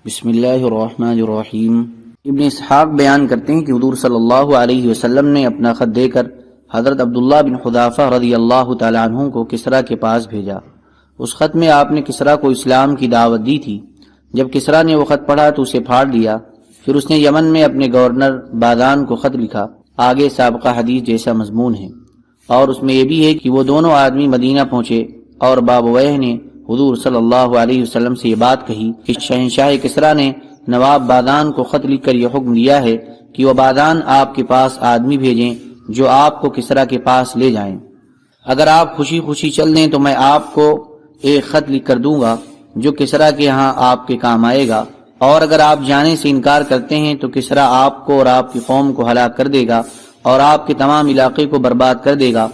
بسم اللہ الرحمن الرحیم۔ ابن اسحاق بیان کرتے ہیں کہ حضور صلی اللہ علیہ وسلم نے اپنا خط دے کر حضرت عبداللہ بن حذافہ رضی اللہ تعالیٰ عنہ کو کسریٰ کے پاس بھیجا۔ اس خط میں آپ نے کسریٰ کو اسلام کی دعوت دی تھی۔ جب کسریٰ نے وہ خط پڑھا تو اسے پھاڑ دیا۔ پھر اس نے یمن میں اپنے گورنر بادان کو خط لکھا۔ آگے سابقہ حدیث جیسا مضمون ہے، اور اس میں یہ بھی ہے کہ وہ دونوں آدمی مدینہ پہنچے اور بابویہ نے حضور صلی اللہ علیہ وسلم سے یہ بات کہی کہ شہنشاہ کسریٰ نے نواب بادان کو خط لکھ کر یہ حکم دیا ہے کہ وہ بادان آپ کے پاس آدمی بھیجیں جو آپ کو کسریٰ کے پاس لے جائیں۔ اگر آپ خوشی خوشی چل دیں تو میں آپ کو ایک خط لکھ کر دوں گا جو کسریٰ کے ہاں آپ کے کام آئے گا، اور اگر آپ جانے سے انکار کرتے ہیں تو کسریٰ آپ کو اور آپ کی قوم کو ہلاک کر دے گا اور آپ کے تمام علاقے کو برباد کر دے گا۔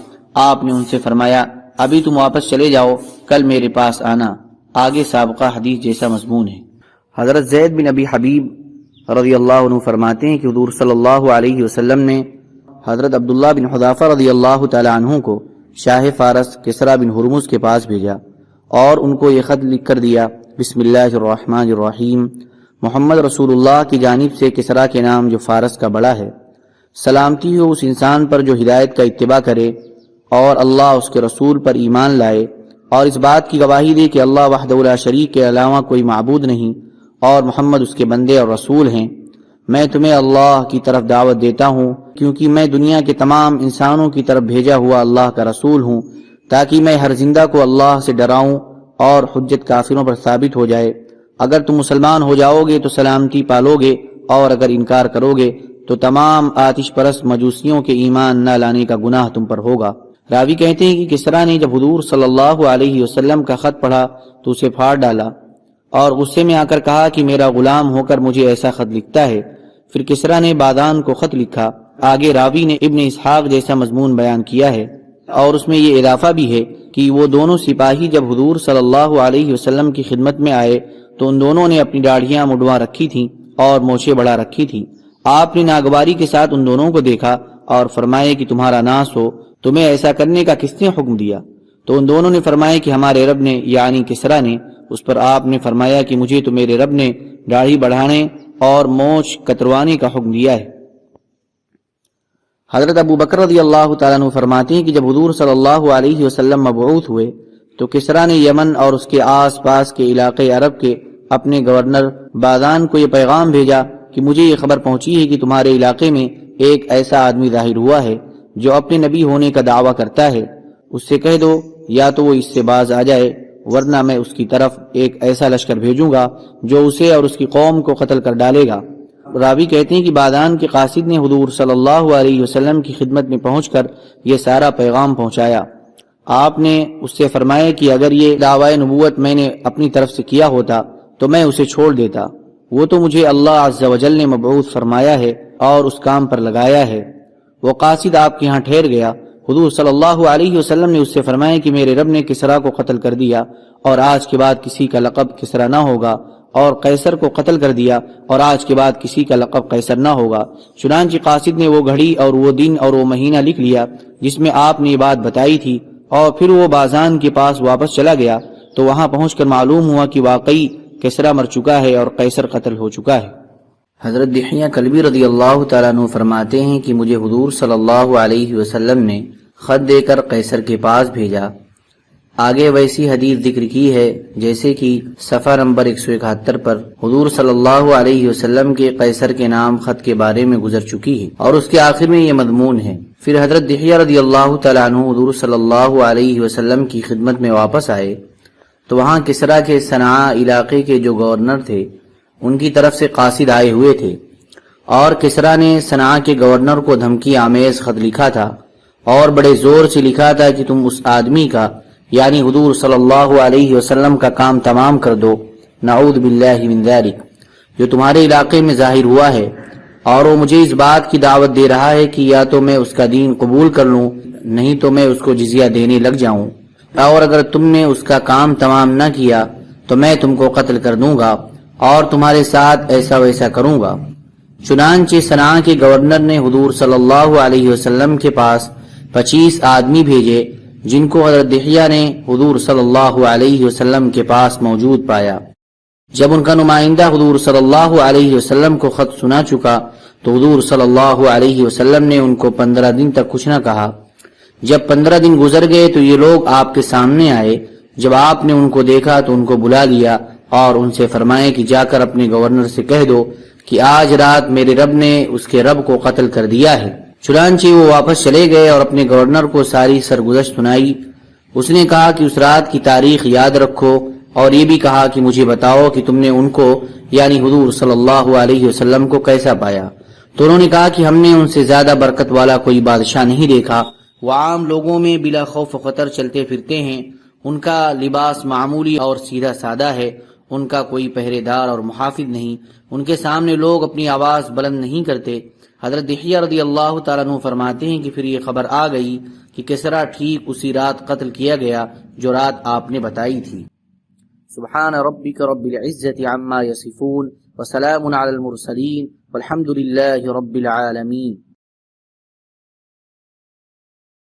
آپ نے ان سے فرمایا، ابھی تم واپس چلے جاؤ، کل میرے پاس آنا۔ آگے سابقہ حدیث جیسا مضمون ہے۔ حضرت زید بن ابی حبیب رضی اللہ عنہ فرماتے ہیں کہ حضور صلی اللہ علیہ وسلم نے حضرت عبداللہ بن حذافہ رضی اللہ تعالی عنہ کو شاہ فارس کسریٰ بن ہرمز کے پاس بھیجا اور ان کو یہ خط لکھ کر دیا، بسم اللہ الرحمن الرحیم، محمد رسول اللہ کی جانب سے کسریٰ کے نام جو فارس کا بڑا ہے، سلامتی ہو اس انسان پر جو ہدایت کا اتباع کرے اور اللہ اس کے رسول پر ایمان لائے اور اس بات کی گواہی دے کہ اللہ وحدہ لا شریک کے علاوہ کوئی معبود نہیں اور محمد اس کے بندے اور رسول ہیں۔ میں تمہیں اللہ کی طرف دعوت دیتا ہوں کیونکہ میں دنیا کے تمام انسانوں کی طرف بھیجا ہوا اللہ کا رسول ہوں، تاکہ میں ہر زندہ کو اللہ سے ڈراؤں اور حجت کافروں پر ثابت ہو جائے۔ اگر تم مسلمان ہو جاؤ گے تو سلامتی پالو گے، اور اگر انکار کرو گے تو تمام آتش پرست مجوسیوں کے ایمان نہ لانے کا گناہ تم پر ہوگا۔ راوی کہتے ہیں کہ کسریٰ نے جب حضور صلی اللہ علیہ وسلم کا خط پڑھا تو اسے پھاڑ ڈالا اور غصے میں آ کر کہا کہ میرا غلام ہو کر مجھے ایسا خط لکھتا ہے۔ پھر کسریٰ نے بادان کو خط لکھا۔ آگے راوی نے ابن اسحاق جیسا مضمون بیان کیا ہے، اور اس میں یہ اضافہ بھی ہے کہ وہ دونوں سپاہی جب حضور صلی اللہ علیہ وسلم کی خدمت میں آئے تو ان دونوں نے اپنی داڑھیاں مڈواں رکھی تھیں اور مونچھیں بڑھا رکھی تھیں۔ آپ نے ناگواری کے ساتھ ان دونوں کو دیکھا اور فرمائے کہ تمہارا ناس ہو، تمہیں ایسا کرنے کا کس نے حکم دیا؟ تو ان دونوں نے فرمایا کہ ہمارے رب نے، یعنی کسریٰ نے۔ اس پر آپ نے فرمایا کہ مجھے تو میرے رب نے داڑھی بڑھانے اور مونچھ کتروانے کا حکم دیا ہے۔ حضرت ابو بکر رضی اللہ تعالیٰ عنہ فرماتے ہیں کہ جب حضور صلی اللہ علیہ وسلم مبعوث ہوئے تو کسریٰ نے یمن اور اس کے آس پاس کے علاقے عرب کے اپنے گورنر بادان کو یہ پیغام بھیجا کہ مجھے یہ خبر پہنچی ہے کہ تمہارے علاقے میں ایک ایسا آدمی ظاہر ہوا ہے جو اپنے نبی ہونے کا دعویٰ کرتا ہے۔ اس سے کہہ دو یا تو وہ اس سے باز آ جائے، ورنہ میں اس کی طرف ایک ایسا لشکر بھیجوں گا جو اسے اور اس کی قوم کو قتل کر ڈالے گا۔ راوی کہتے ہیں کہ بادان کے قاصد نے حضور صلی اللہ علیہ وسلم کی خدمت میں پہنچ کر یہ سارا پیغام پہنچایا۔ آپ نے اس سے فرمایا کہ اگر یہ دعویٰ نبوت میں نے اپنی طرف سے کیا ہوتا تو میں اسے چھوڑ دیتا، وہ تو مجھے اللہ عز و جل نے مبعوث فرمایا ہے اور اس کام پر لگایا ہے۔ وہ قاصد آپ کے ہاں ٹھہر گیا۔ حضور صلی اللہ علیہ وسلم نے اس سے فرمایا کہ میرے رب نے کسریٰ کو قتل کر دیا اور آج کے بعد کسی کا لقب کسریٰ نہ ہوگا، اور قیصر کو قتل کر دیا اور آج کے بعد کسی کا لقب قیصر نہ ہوگا۔ چنانچہ قاصد نے وہ گھڑی اور وہ دن اور وہ مہینہ لکھ لیا جس میں آپ نے یہ بات بتائی تھی، اور پھر وہ بازان کے پاس واپس چلا گیا تو وہاں پہنچ کر معلوم ہوا کہ واقعی کسریٰ مر چکا ہے اور قیصر قتل ہو چکا ہے۔ حضرت دحیہ کلبی رضی اللہ تعالیٰ عنہ فرماتے ہیں کہ مجھے حضور صلی اللہ علیہ وسلم نے خط دے کر قیصر کے پاس بھیجا۔ آگے ویسی حدیث ذکر کی ہے جیسے کہ صفحہ نمبر 171 پر حضور صلی اللہ علیہ وسلم کے قیصر کے نام خط کے بارے میں گزر چکی ہے، اور اس کے آخر میں یہ مضمون ہے۔ پھر حضرت دحیہ رضی اللہ تعالیٰ عنہ حضور صلی اللہ علیہ وسلم کی خدمت میں واپس آئے تو وہاں کسریٰ کے صنعاء علاقے کے جو گورنر تھے ان کی طرف سے قاصد آئے ہوئے تھے، اور کسریٰ نے صنعاء کے گورنر کو دھمکی آمیز خط لکھا تھا اور بڑے زور سے لکھا تھا کہ تم اس آدمی کا، یعنی حضور صلی اللہ علیہ وسلم کا کام تمام کر دو، نعوذ باللہ من ذالک، جو تمہارے علاقے میں ظاہر ہوا ہے، اور وہ مجھے اس بات کی دعوت دے رہا ہے کہ یا تو میں اس کا دین قبول کر لوں، نہیں تو میں اس کو جزیہ دینے لگ جاؤں، اور اگر تم نے اس کا کام تمام نہ کیا تو میں تم کو قتل کر دوں گا اور تمہارے ساتھ ایسا ویسا کروں گا۔ چنانچہ صنعاء کے گورنر نے حضور صلی اللہ علیہ وسلم کے پاس 25 آدمی بھیجے جن کو حضرت دحیہ نے حضور صلی اللہ علیہ وسلم کے پاس موجود پایا۔ جب ان کا نمائندہ حضور صلی اللہ علیہ وسلم کو خط سنا چکا تو حضور صلی اللہ علیہ وسلم نے ان کو 15 دن تک کچھ نہ کہا۔ جب 15 دن گزر گئے تو یہ لوگ آپ کے سامنے آئے۔ جب آپ نے ان کو دیکھا تو ان کو بلا لیا اور ان سے فرمائے کہ جا کر اپنے گورنر سے کہہ دو کہ آج رات میرے رب نے اس کے رب کو قتل کر دیا ہے۔ چنانچہ وہ واپس چلے گئے اور اپنے گورنر کو ساری سرگزشت سنائی۔ اس نے کہا کہ اس رات کی تاریخ یاد رکھو اور یہ بھی کہا کہ مجھے بتاؤ کہ تم نے ان کو یعنی حضور صلی اللہ علیہ وسلم کو کیسا پایا؟ تو انہوں نے کہا کہ ہم نے ان سے زیادہ برکت والا کوئی بادشاہ نہیں دیکھا۔ وہ عام لوگوں میں بلا خوف و خطر چلتے پھرتے ہیں، ان کا لباس معمولی اور سیدھا سادہ ہے، ان کا کوئی پہرے دار اور محافظ نہیں، ان کے سامنے لوگ اپنی آواز بلند نہیں کرتے۔ حضرت دحیہ رضی اللہ تعالیٰ عنہ فرماتے ہیں کہ پھر یہ خبر آ گئی کہ کسریٰ ٹھیک اسی رات قتل کیا گیا جو رات آپ نے بتائی تھی۔ سبحان ربک رب العزت عما یصفون وسلام علی المرسلین والحمد للہ رب العالمین۔